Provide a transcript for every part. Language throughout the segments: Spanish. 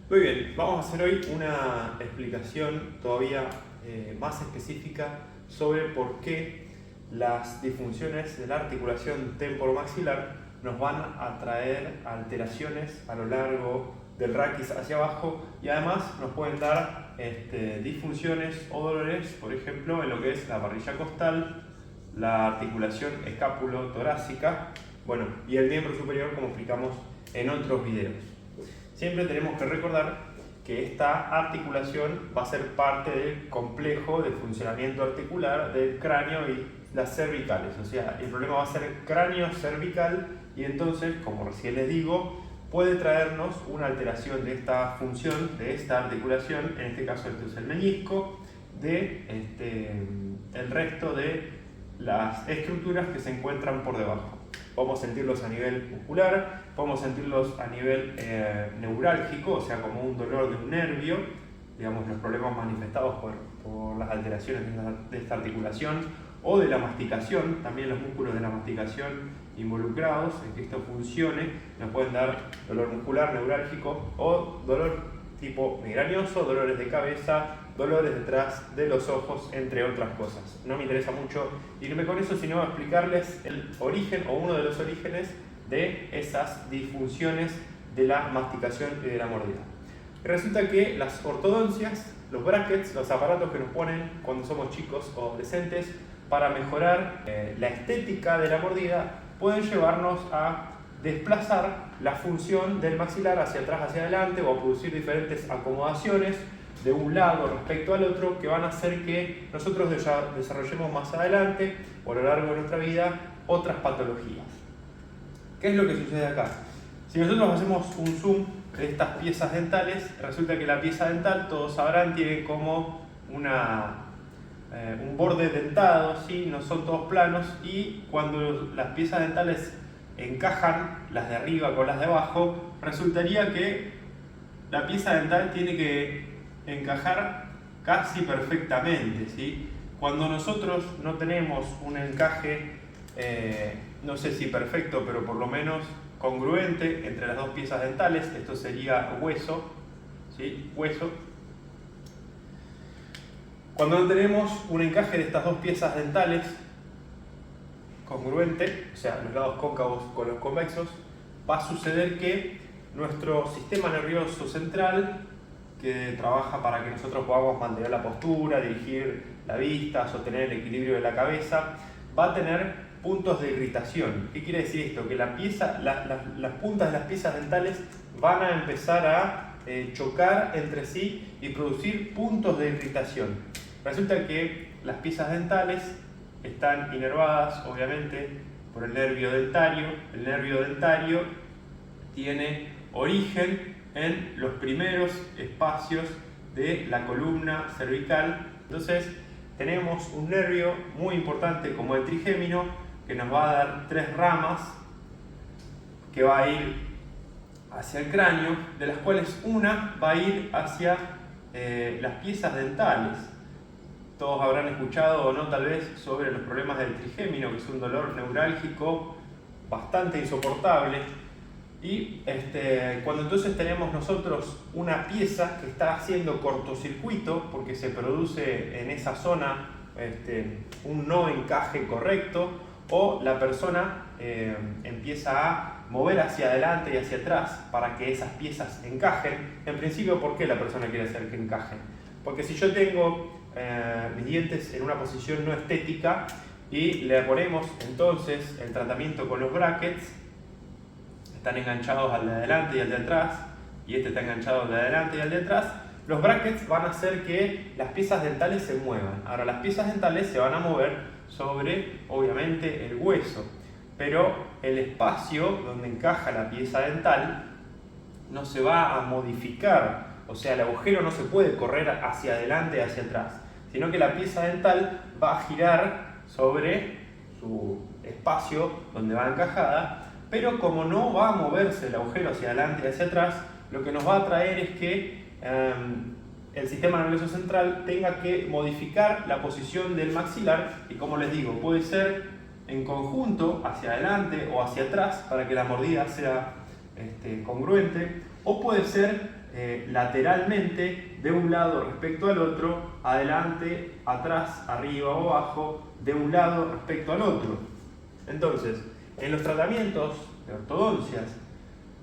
Muy bien, vamos a hacer hoy una explicación todavía más específica sobre por qué las disfunciones de la articulación temporomaxilar nos van a traer alteraciones a lo largo del raquis hacia abajo y además nos pueden dar disfunciones o dolores, por ejemplo, en lo que es la parrilla costal, la articulación escápulo-torácica, bueno, y el miembro superior, como explicamos en otros videos. Siempre tenemos que recordar que esta articulación va a ser parte del complejo de funcionamiento articular del cráneo y las cervicales. O sea, el problema va a ser cráneo-cervical y entonces, como recién les digo, puede traernos una alteración de esta función, de esta articulación, en este caso esto es el meñisco, de el resto de las estructuras que se encuentran por debajo. Podemos sentirlos a nivel muscular, podemos sentirlos a nivel neurálgico, o sea, como un dolor de un nervio, digamos, los problemas manifestados por las alteraciones de esta articulación, o de la masticación, también los músculos de la masticación involucrados en que esto funcione, nos pueden dar dolor muscular, neurálgico, o dolor tipo migrañoso, dolores de cabeza, dolores detrás de los ojos, entre otras cosas. No me interesa mucho irme con eso, sino explicarles el origen o uno de los orígenes de esas disfunciones de la masticación y de la mordida. Resulta que las ortodoncias, los brackets, los aparatos que nos ponen cuando somos chicos o adolescentes para mejorar la estética de la mordida, pueden llevarnos a desplazar la función del maxilar hacia atrás, hacia adelante, o a producir diferentes acomodaciones de un lado respecto al otro que van a hacer que nosotros desarrollemos más adelante o a lo largo de nuestra vida otras patologías. ¿Qué es lo que sucede acá? Si nosotros hacemos un zoom de estas piezas dentales, resulta que la pieza dental, todos sabrán, tiene como un borde dentado, ¿sí? No son todos planos, y cuando las piezas dentales encajan las de arriba con las de abajo, resultaría que la pieza dental tiene que encajar casi perfectamente, ¿sí? Cuando nosotros no tenemos un encaje, no sé si perfecto, pero por lo menos congruente entre las dos piezas dentales, esto sería hueso, ¿sí? Hueso. Cuando no tenemos un encaje de estas dos piezas dentales congruente, o sea, los lados cóncavos con los convexos, va a suceder que nuestro sistema nervioso central, que trabaja para que nosotros podamos mantener la postura, dirigir la vista, sostener el equilibrio de la cabeza, va a tener puntos de irritación. ¿Qué quiere decir esto? Que las puntas de las piezas dentales van a empezar a chocar entre sí y producir puntos de irritación. Resulta que las piezas dentales están inervadas, obviamente, por el nervio dentario. El nervio dentario tiene origen en los primeros espacios de la columna cervical. Entonces, tenemos un nervio muy importante como el trigémino que nos va a dar tres ramas que va a ir hacia el cráneo, de las cuales una va a ir hacia las piezas dentales. Todos habrán escuchado o no tal vez sobre los problemas del trigémino, que es un dolor neurálgico bastante insoportable. Y cuando entonces tenemos nosotros una pieza que está haciendo cortocircuito porque se produce en esa zona un no encaje correcto, o la persona empieza a mover hacia adelante y hacia atrás para que esas piezas encajen. En principio, ¿por qué la persona quiere hacer que encajen? Porque si yo tengo mis dientes en una posición no estética y le ponemos entonces el tratamiento con los brackets, están enganchados al de adelante y al de atrás, y este está enganchado al de adelante y al de atrás, los brackets van a hacer que las piezas dentales se muevan. Ahora, las piezas dentales se van a mover sobre, obviamente, el hueso, pero el espacio donde encaja la pieza dental no se va a modificar, o sea, el agujero no se puede correr hacia adelante y hacia atrás, sino que la pieza dental va a girar sobre su espacio donde va encajada, pero como no va a moverse el agujero hacia adelante y hacia atrás, lo que nos va a traer es que el sistema nervioso central tenga que modificar la posición del maxilar, y como les digo, puede ser en conjunto hacia adelante o hacia atrás para que la mordida sea congruente, o puede ser lateralmente de un lado respecto al otro, adelante, atrás, arriba o abajo, de un lado respecto al otro. Entonces, en los tratamientos de ortodoncias,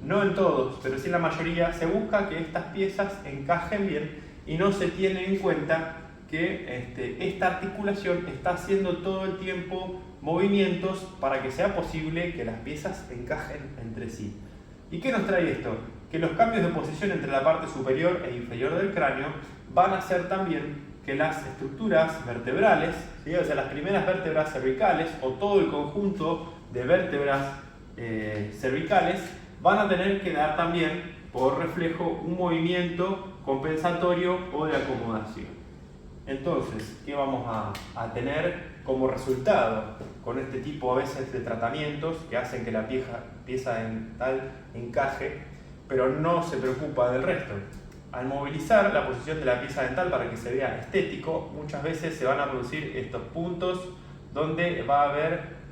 no en todos, pero sí en la mayoría, se busca que estas piezas encajen bien y no se tiene en cuenta que esta articulación está haciendo todo el tiempo movimientos para que sea posible que las piezas encajen entre sí. ¿Y qué nos trae esto? Que los cambios de posición entre la parte superior e inferior del cráneo van a hacer también que las estructuras vertebrales, ¿sí? O sea, las primeras vértebras cervicales o todo el conjunto de vértebras cervicales van a tener que dar también por reflejo un movimiento compensatorio o de acomodación. Entonces, ¿qué vamos a tener como resultado con este tipo a veces de tratamientos que hacen que la pieza dental encaje, pero no se preocupa del resto? Al movilizar la posición de la pieza dental para que se vea estético, muchas veces se van a producir estos puntos donde va a haber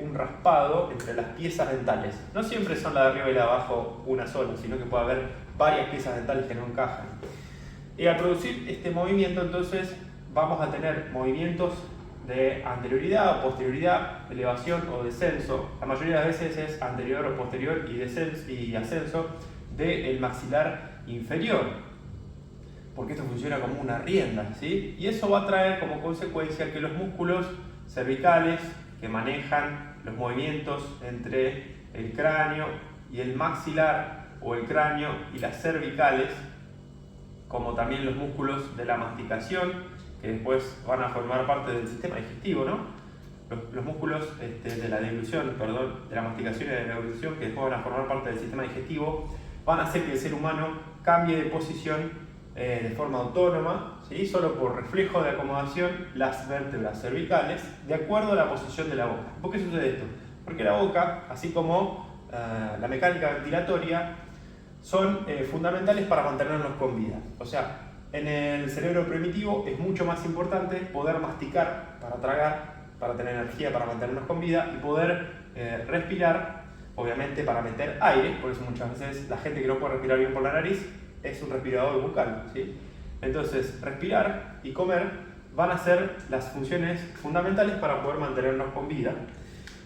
un raspado entre las piezas dentales. No siempre son la de arriba y la de abajo una sola, sino que puede haber varias piezas dentales que no encajan. Y al producir este movimiento, entonces, vamos a tener movimientos de anterioridad o posterioridad, elevación o descenso. La mayoría de las veces es anterior o posterior y ascenso del maxilar inferior, porque esto funciona como una rienda, ¿sí? Y eso va a traer como consecuencia que los músculos cervicales que manejan los movimientos entre el cráneo y el maxilar, o el cráneo y las cervicales, como también los músculos de la masticación, que después van a formar parte del sistema digestivo, ¿no? Los músculos de la deglución, perdón, de la masticación y de la deglución, que después van a formar parte del sistema digestivo, van a hacer que el ser humano cambie de posición de forma autónoma, ¿sí? Solo por reflejo de acomodación, las vértebras cervicales, de acuerdo a la posición de la boca. ¿Por qué sucede esto? Porque la boca, así como la mecánica ventilatoria, son fundamentales para mantenernos con vida. O sea, en el cerebro primitivo es mucho más importante poder masticar para tragar, para tener energía para mantenernos con vida, y poder respirar, obviamente para meter aire. Por eso muchas veces la gente que no puede respirar bien por la nariz es un respirador bucal, ¿sí? Entonces, respirar y comer van a ser las funciones fundamentales para poder mantenernos con vida.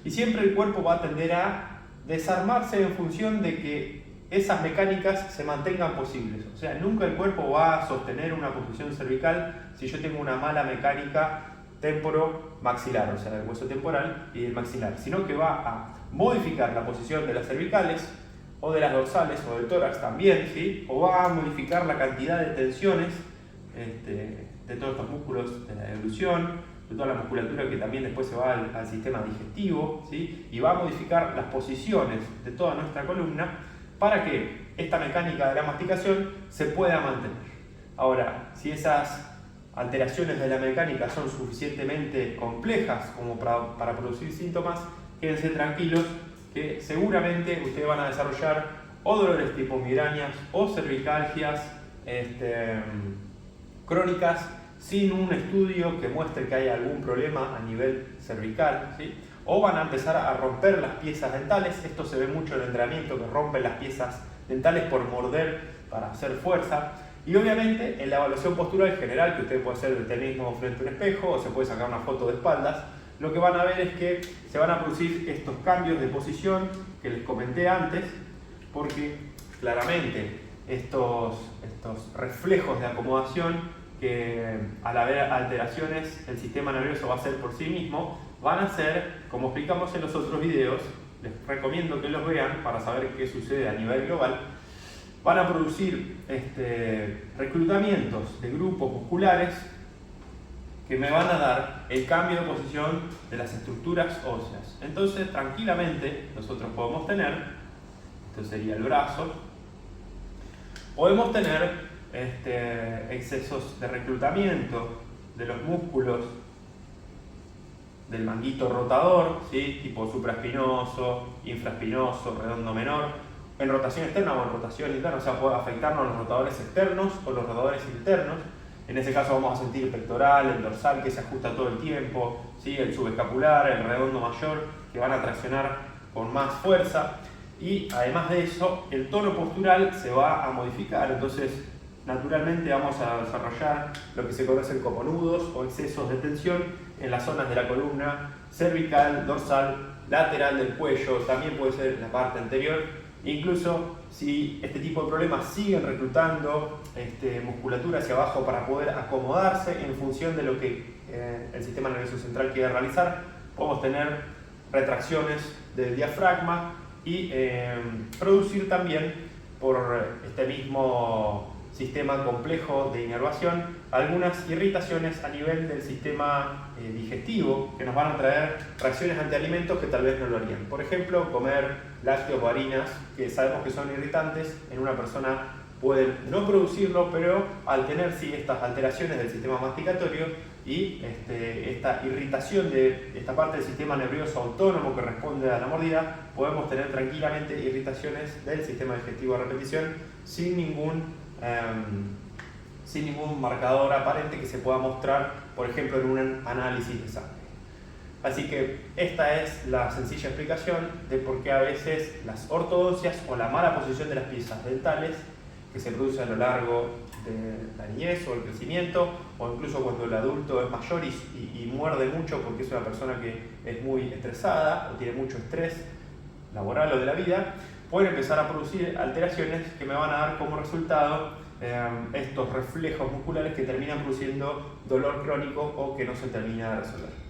Y siempre el cuerpo va a tender a desarmarse en función de que esas mecánicas se mantengan posibles. O sea, nunca el cuerpo va a sostener una posición cervical si yo tengo una mala mecánica temporo-maxilar, o sea, del hueso temporal y del maxilar, sino que va a modificar la posición de las cervicales o de las dorsales o del tórax también, ¿sí? O va a modificar la cantidad de tensiones de todos estos músculos de la deglución, de toda la musculatura que también después se va al sistema digestivo, ¿sí? Y va a modificar las posiciones de toda nuestra columna para que esta mecánica de la masticación se pueda mantener. Ahora, si esas alteraciones de la mecánica son suficientemente complejas como para producir síntomas, quédense tranquilos que seguramente ustedes van a desarrollar o dolores tipo migrañas o cervicalgias crónicas sin un estudio que muestre que hay algún problema a nivel cervical, ¿sí? O van a empezar a romper las piezas dentales. Esto se ve mucho en el entrenamiento, que rompen las piezas dentales por morder para hacer fuerza. Y obviamente en la evaluación postural general, que usted puede hacer de usted mismo frente a un espejo o se puede sacar una foto de espaldas, lo que van a ver es que se van a producir estos cambios de posición que les comenté antes, porque claramente estos reflejos de acomodación, que al haber alteraciones el sistema nervioso va a hacer por sí mismo, van a ser, como explicamos en los otros videos, les recomiendo que los vean para saber qué sucede a nivel global, van a producir reclutamientos de grupos musculares que me van a dar el cambio de posición de las estructuras óseas. Entonces, tranquilamente, nosotros podemos tener, esto sería el brazo, podemos tener excesos de reclutamiento de los músculos del manguito rotador, ¿sí? Tipo supraespinoso, infraespinoso, redondo menor, en rotación externa o en rotación interna, o sea, puede afectarnos los rotadores externos o los rotadores internos. En ese caso vamos a sentir el pectoral, el dorsal que se ajusta todo el tiempo, ¿sí? El subescapular, el redondo mayor, que van a traccionar con más fuerza. y además de eso el tono postural se va a modificar. Entonces naturalmente vamos a desarrollar lo que se conocen como nudos o excesos de tensión en las zonas de la columna cervical, dorsal, lateral del cuello, también puede ser la parte anterior. Incluso si este tipo de problemas siguen reclutando musculatura hacia abajo para poder acomodarse en función de lo que el sistema nervioso central quiere realizar, podemos tener retracciones del diafragma y producir también por este mismo sistema complejo de inervación algunas irritaciones a nivel del sistema digestivo que nos van a traer reacciones ante alimentos que tal vez no lo harían. Por ejemplo, comer lácteos o harinas que sabemos que son irritantes en una persona pueden no producirlo, pero al tener sí estas alteraciones del sistema masticatorio y esta irritación de esta parte del sistema nervioso autónomo que responde a la mordida, podemos tener tranquilamente irritaciones del sistema digestivo a repetición sin ningún marcador aparente que se pueda mostrar, por ejemplo, en un análisis de sangre. Así que esta es la sencilla explicación de por qué a veces las ortodoncias o la mala posición de las piezas dentales que se produce a lo largo de la niñez o el crecimiento, o incluso cuando el adulto es mayor y muerde mucho porque es una persona que es muy estresada o tiene mucho estrés laboral o de la vida, pueden empezar a producir alteraciones que me van a dar como resultado estos reflejos musculares que terminan produciendo dolor crónico o que no se termina de resolver.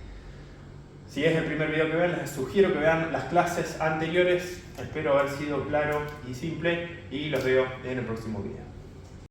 Si es el primer video que ven, les sugiero que vean las clases anteriores. Espero haber sido claro y simple y los veo en el próximo video.